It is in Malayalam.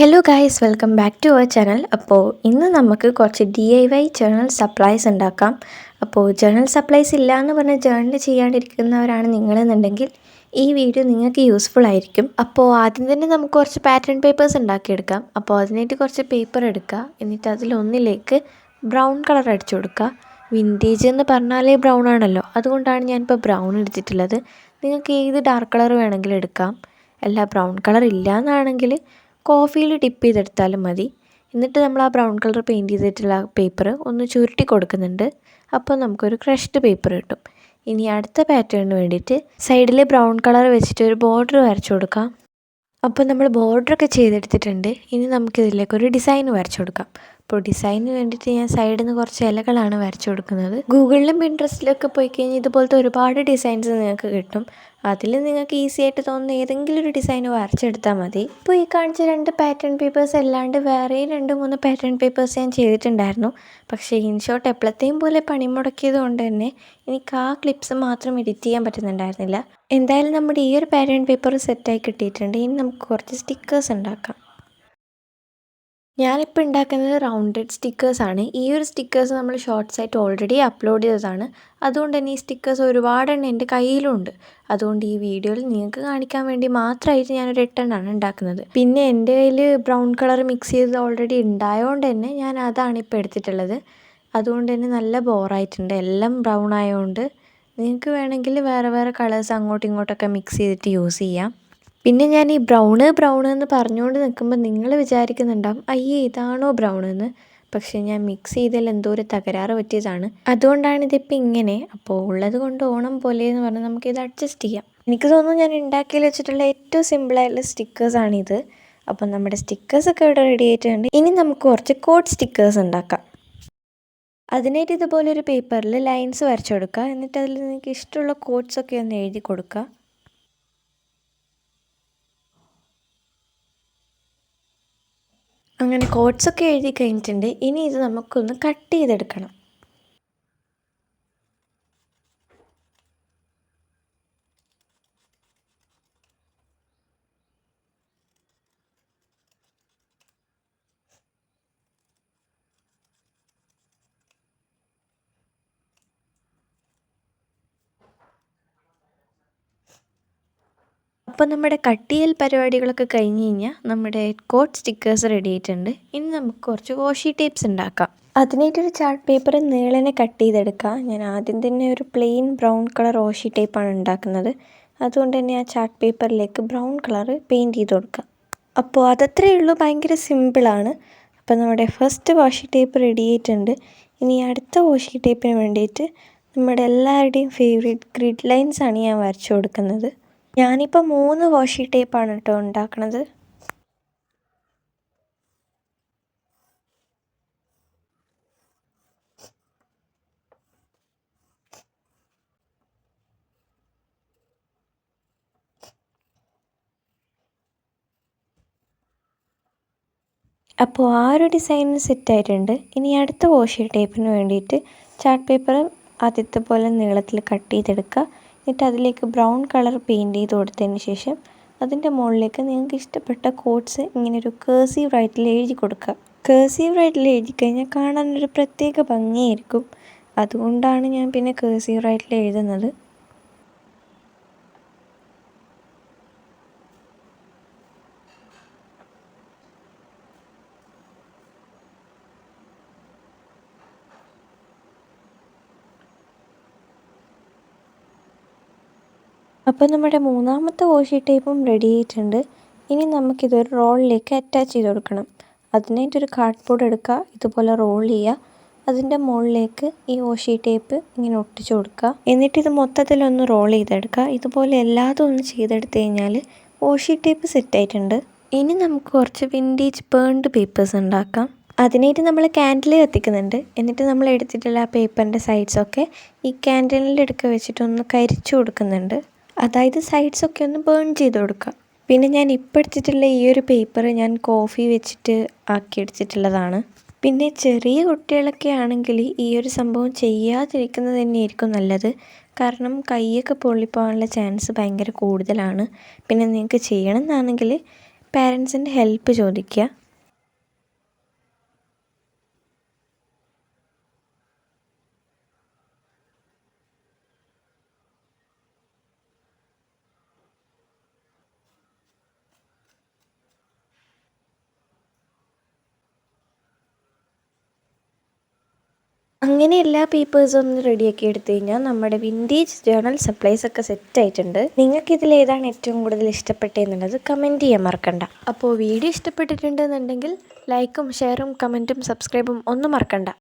Hello guys, welcome back to our channel. അപ്പോൾ ഇന്ന് നമുക്ക് കുറച്ച് DIY ജേർണൽ സപ്ലൈസ് ഉണ്ടാക്കാം. അപ്പോൾ ജേർണൽ സപ്ലൈസ് ഇല്ല എന്ന് പറഞ്ഞ് ജേർണൽ ചെയ്യാണ്ടിരിക്കുന്നവരാണ് നിങ്ങളെന്നുണ്ടെങ്കിൽ ഈ വീഡിയോ നിങ്ങൾക്ക് യൂസ്ഫുൾ ആയിരിക്കും. അപ്പോൾ ആദ്യം തന്നെ നമുക്ക് കുറച്ച് പാറ്റേൺ പേപ്പേഴ്സ് ഉണ്ടാക്കിയെടുക്കാം. അപ്പോൾ അതിനായിട്ട് കുറച്ച് പേപ്പർ എടുക്കുക. എന്നിട്ട് അതിലൊന്നിലേക്ക് ബ്രൗൺ കളർ അടിച്ചു കൊടുക്കുക. വിൻറ്റേജ് എന്ന് പറഞ്ഞാലേ ബ്രൗൺ ആണല്ലോ, അതുകൊണ്ടാണ് ഞാനിപ്പോൾ ബ്രൗൺ എടുത്തിട്ടുള്ളത്. നിങ്ങൾക്ക് ഏത് ഡാർക്ക് കളർ വേണമെങ്കിലും എടുക്കാം. അല്ല, ബ്രൗൺ കളർ ഇല്ല എന്നാണെങ്കിൽ കോഫിയിൽ ഡിപ്പ് ചെയ്തെടുത്താലും മതി. എന്നിട്ട് നമ്മൾ ആ ബ്രൗൺ കളർ പെയിൻറ്റ് ചെയ്തിട്ടുള്ള പേപ്പർ ഒന്ന് ചുരുട്ടി കൊടുക്കുന്നുണ്ട്. അപ്പോൾ നമുക്കൊരു ക്രഷ്ഡ് പേപ്പർ കിട്ടും. ഇനി അടുത്ത പാറ്റേണിന് വേണ്ടിയിട്ട് സൈഡിൽ ബ്രൗൺ കളർ വെച്ചിട്ട് ഒരു ബോർഡർ വരച്ചു കൊടുക്കാം. അപ്പോൾ നമ്മൾ ബോർഡറൊക്കെ ചെയ്തെടുത്തിട്ടുണ്ട്. ഇനി നമുക്കിതിലേക്കൊരു ഡിസൈൻ വരച്ചു കൊടുക്കാം. അപ്പോൾ ഡിസൈനിന് വേണ്ടിയിട്ട് ഞാൻ സൈഡിൽ നിന്ന് കുറച്ച് ഇലകളാണ് വരച്ചു കൊടുക്കുന്നത്. ഗൂഗിളിലും പിൻട്രസ്റ്റിലൊക്കെ പോയി കഴിഞ്ഞാൽ ഇതുപോലത്തെ ഒരുപാട് ഡിസൈൻസ് നിങ്ങൾക്ക് കിട്ടും. അതിൽ നിങ്ങൾക്ക് ഈസി ആയിട്ട് തോന്നുന്ന ഏതെങ്കിലും ഒരു ഡിസൈൻ വരച്ചെടുത്താൽ മതി. ഇപ്പോൾ ഈ കാണിച്ച 2 പാറ്റേൺ പേപ്പേഴ്സ് അല്ലാണ്ട് വേറെയും 2-3 പാറ്റേൺ പേപ്പേഴ്സ് ഞാൻ ചെയ്തിട്ടുണ്ടായിരുന്നു. പക്ഷേ ഇൻഷോട്ട് എപ്പോഴത്തെയും പോലെ പണി മുടക്കിയത് കൊണ്ട് തന്നെ എനിക്ക് ആ ക്ലിപ്സ് മാത്രം എഡിറ്റ് ചെയ്യാൻ പറ്റുന്നുണ്ടായിരുന്നില്ല. എന്തായാലും നമ്മുടെ ഈ ഒരു പാറ്റേൺ പേപ്പർ സെറ്റായി കിട്ടിയിട്ടുണ്ട്. ഇനി നമുക്ക് കുറച്ച് സ്റ്റിക്കേഴ്സ് ഉണ്ടാക്കാം. ഞാനിപ്പോൾ ഉണ്ടാക്കുന്നത് റൗണ്ടഡ് സ്റ്റിക്കേഴ്സാണ്. ഈ ഒരു സ്റ്റിക്കേഴ്സ് നമ്മൾ ഷോർട്സ് ആയിട്ട് ഓൾറെഡി അപ്ലോഡ് ചെയ്തതാണ്. അതുകൊണ്ട് തന്നെ ഈ സ്റ്റിക്കേഴ്സ് ഒരുപാടെണ്ണം എൻ്റെ കയ്യിലുണ്ട്. അതുകൊണ്ട് ഈ വീഡിയോയിൽ നിങ്ങൾക്ക് കാണിക്കാൻ വേണ്ടി മാത്രമായിട്ട് ഞാനൊരു 8 എണ്ണമാണ് ഉണ്ടാക്കുന്നത്. പിന്നെ എൻ്റെ കയ്യിൽ ബ്രൗൺ കളർ മിക്സ് ചെയ്തത് ഓൾറെഡി ഉണ്ടായതുകൊണ്ട് തന്നെ ഞാൻ അതാണ് ഇപ്പോൾ എടുത്തിട്ടുള്ളത്. അതുകൊണ്ട് തന്നെ നല്ല ബോറായിട്ടുണ്ട്, എല്ലാം ബ്രൗൺ ആയതുകൊണ്ട്. നിങ്ങൾക്ക് വേണമെങ്കിൽ വേറെ വേറെ കളേഴ്സ് അങ്ങോട്ടും ഇങ്ങോട്ടൊക്കെ മിക്സ് ചെയ്തിട്ട് യൂസ് ചെയ്യാം. പിന്നെ ഞാൻ ഈ ബ്രൗണ് എന്ന് പറഞ്ഞുകൊണ്ട് നിൽക്കുമ്പോൾ നിങ്ങൾ വിചാരിക്കുന്നുണ്ടാവും, അയ്യേ ഇതാണോ ബ്രൗൺ എന്ന്. പക്ഷേ ഞാൻ മിക്സ് ചെയ്തതിൽ എന്തോ ഒരു തകരാറ് പറ്റിയതാണ്, അതുകൊണ്ടാണ് ഇതിപ്പോൾ ഇങ്ങനെ. അപ്പോൾ ഉള്ളത് കൊണ്ട് ഓണം പോലെ എന്ന് പറഞ്ഞാൽ നമുക്കിത് അഡ്ജസ്റ്റ് ചെയ്യാം. എനിക്ക് തോന്നുന്നു ഞാൻ ഉണ്ടാക്കിയിൽ വെച്ചിട്ടുള്ള ഏറ്റവും സിമ്പിളായിട്ടുള്ള സ്റ്റിക്കേഴ്സാണിത്. അപ്പം നമ്മുടെ സ്റ്റിക്കേഴ്സൊക്കെ ഇവിടെ റെഡി ആയിട്ടുണ്ട്. ഇനി നമുക്ക് കുറച്ച് കോഡ് സ്റ്റിക്കേഴ്സ് ഉണ്ടാക്കാം. അതിനായിട്ട് ഇതുപോലൊരു പേപ്പറിൽ ലൈൻസ് വരച്ചു കൊടുക്കുക. എന്നിട്ട് അതിൽ നിങ്ങൾക്ക് ഇഷ്ടമുള്ള കോഡ്സൊക്കെ ഒന്ന് എഴുതി കൊടുക്കുക. അങ്ങനെ കോഡ്സൊക്കെ എഴുതി കഴിഞ്ഞിട്ടുണ്ട്. ഇനി ഇത് നമുക്കൊന്ന് കട്ട് ചെയ്തെടുക്കണം. അപ്പോൾ നമ്മുടെ കട്ട് ചെയ്യൽ പരിപാടികളൊക്കെ കഴിഞ്ഞ് കഴിഞ്ഞാൽ നമ്മുടെ കോഡ് സ്റ്റിക്കേഴ്സ് റെഡി ആയിട്ടുണ്ട്. ഇനി നമുക്ക് കുറച്ച് വാഷി ടേപ്സ് ഉണ്ടാക്കാം. അതിനായിട്ടൊരു ചാർട്ട് പേപ്പർ നീളനെ കട്ട് ചെയ്തെടുക്കുക. ഞാൻ ആദ്യം തന്നെ ഒരു പ്ലെയിൻ ബ്രൗൺ കളർ വാഷി ടേപ്പാണ് ഉണ്ടാക്കുന്നത്. അതുകൊണ്ട് തന്നെ ആ ചാർട്ട് പേപ്പറിലേക്ക് ബ്രൗൺ കളർ പെയിൻറ്റ് ചെയ്ത് കൊടുക്കുക. അപ്പോൾ അതത്രയേ ഉള്ളൂ, ഭയങ്കര സിമ്പിളാണ്. അപ്പോൾ നമ്മുടെ ഫസ്റ്റ് വാഷി ടേപ്പ് റെഡി ആയിട്ടുണ്ട്. ഇനി അടുത്ത വാഷി ടേപ്പിന് വേണ്ടിയിട്ട് നമ്മുടെ എല്ലാവരുടെയും ഫേവറേറ്റ് ഗ്രിഡ് ലൈൻസാണ് ഞാൻ വരച്ചു കൊടുക്കുന്നത്. ഞാനിപ്പോൾ 3 വാഷി ടേപ്പാണ് കേട്ടോ ഉണ്ടാക്കണത്. അപ്പോൾ ആ ഒരു ഡിസൈൻ സെറ്റായിട്ടുണ്ട്. ഇനി അടുത്ത വാഷി ടേപ്പിന് വേണ്ടിയിട്ട് ചാർട്ട് പേപ്പർ ആദ്യത്തെ പോലെ നീളത്തിൽ കട്ട് ചെയ്തെടുക്കുക. എന്നിട്ട് അതിലേക്ക് ബ്രൗൺ കളർ പെയിൻറ്റ് ചെയ്ത് കൊടുത്തതിന് ശേഷം അതിൻ്റെ മുകളിലേക്ക് നിങ്ങൾക്ക് ഇഷ്ടപ്പെട്ട കോഡ്സ് ഇങ്ങനെ ഒരു കേഴ്സീവ് റൈറ്റിൽ എഴുതി കൊടുക്കുക. കേഴ്സീവ് റൈറ്റിൽ എഴുതി കഴിഞ്ഞാൽ കാണാനൊരു പ്രത്യേക ഭംഗിയായിരിക്കും. അതുകൊണ്ടാണ് ഞാൻ പിന്നെ കേഴ്സീവ് റൈറ്റിൽ എഴുതുന്നത്. അപ്പോൾ നമ്മുടെ 3ാമത്തെ വാഷി ടേപ്പും റെഡി ആയിട്ടുണ്ട്. ഇനി നമുക്കിതൊരു റോളിലേക്ക് അറ്റാച്ച് ചെയ്ത് കൊടുക്കണം. അതിനായിട്ടൊരു കാർഡ്ബോർഡ് എടുക്കുക, ഇതുപോലെ റോൾ ചെയ്യുക. അതിൻ്റെ മുകളിലേക്ക് ഈ വാഷി ടേപ്പ് ഇങ്ങനെ ഒട്ടിച്ചു കൊടുക്കുക. എന്നിട്ടിത് മൊത്തത്തിലൊന്ന് റോൾ ചെയ്തെടുക്കുക. ഇതുപോലെ എല്ലാതും ഒന്ന് ചെയ്തെടുത്ത് കഴിഞ്ഞാൽ വാഷി ടേപ്പ് സെറ്റായിട്ടുണ്ട്. ഇനി നമുക്ക് കുറച്ച് വിൻറ്റേജ് ബേൺഡ് പേപ്പേഴ്സ് ഉണ്ടാക്കാം. അതിനായിട്ട് നമ്മൾ ക്യാൻഡിൽ കത്തിക്കുന്നുണ്ട്. എന്നിട്ട് നമ്മൾ എടുത്തിട്ടുള്ള ആ പേപ്പറിൻ്റെ സൈഡ്സൊക്കെ ഈ ക്യാൻഡിലിൻ്റെ അടുക്ക വെച്ചിട്ടൊന്ന് കരിച്ചു കൊടുക്കുന്നുണ്ട്. അതായത് സൈഡ്സൊക്കെ ഒന്ന് ബേൺ ചെയ്ത് കൊടുക്കുക. പിന്നെ ഞാൻ ഇപ്പോൾ എടുത്തിട്ടുള്ള ഈ ഒരു പേപ്പർ ഞാൻ കോഫി വെച്ചിട്ട് ആക്കിയെടുത്തിട്ടുള്ളതാണ്. പിന്നെ ചെറിയ കുട്ടികളൊക്കെ ആണെങ്കിൽ ഈ ഒരു സംഭവം ചെയ്യാതിരിക്കുന്നത് തന്നെയായിരിക്കും നല്ലത്. കാരണം കൈയൊക്കെ പൊള്ളിപ്പോകാനുള്ള ചാൻസ് ഭയങ്കര കൂടുതലാണ്. പിന്നെ നിങ്ങൾക്ക് ചെയ്യണം എന്നാണെങ്കിൽ പാരൻസിൻ്റെ ഹെൽപ്പ് ചോദിക്കുക. അങ്ങനെ എല്ലാ പേപ്പേഴ്സും ഒന്ന് റെഡിയാക്കി എടുത്തു കഴിഞ്ഞാൽ നമ്മുടെ വിൻറ്റേജ് ജേർണൽ സപ്ലൈസ് ഒക്കെ സെറ്റ് ആയിട്ടുണ്ട്. നിങ്ങൾക്ക് ഇതിൽ ഏതാണ് ഏറ്റവും കൂടുതൽ ഇഷ്ടപ്പെട്ടതെന്നുള്ളത് കമൻറ്റ് ചെയ്യാൻ മറക്കണ്ട. അപ്പോൾ വീഡിയോ ഇഷ്ടപ്പെട്ടിട്ടുണ്ടെന്നുണ്ടെങ്കിൽ ലൈക്കും ഷെയറും കമൻറ്റും സബ്സ്ക്രൈബും ഒന്നും മറക്കണ്ട.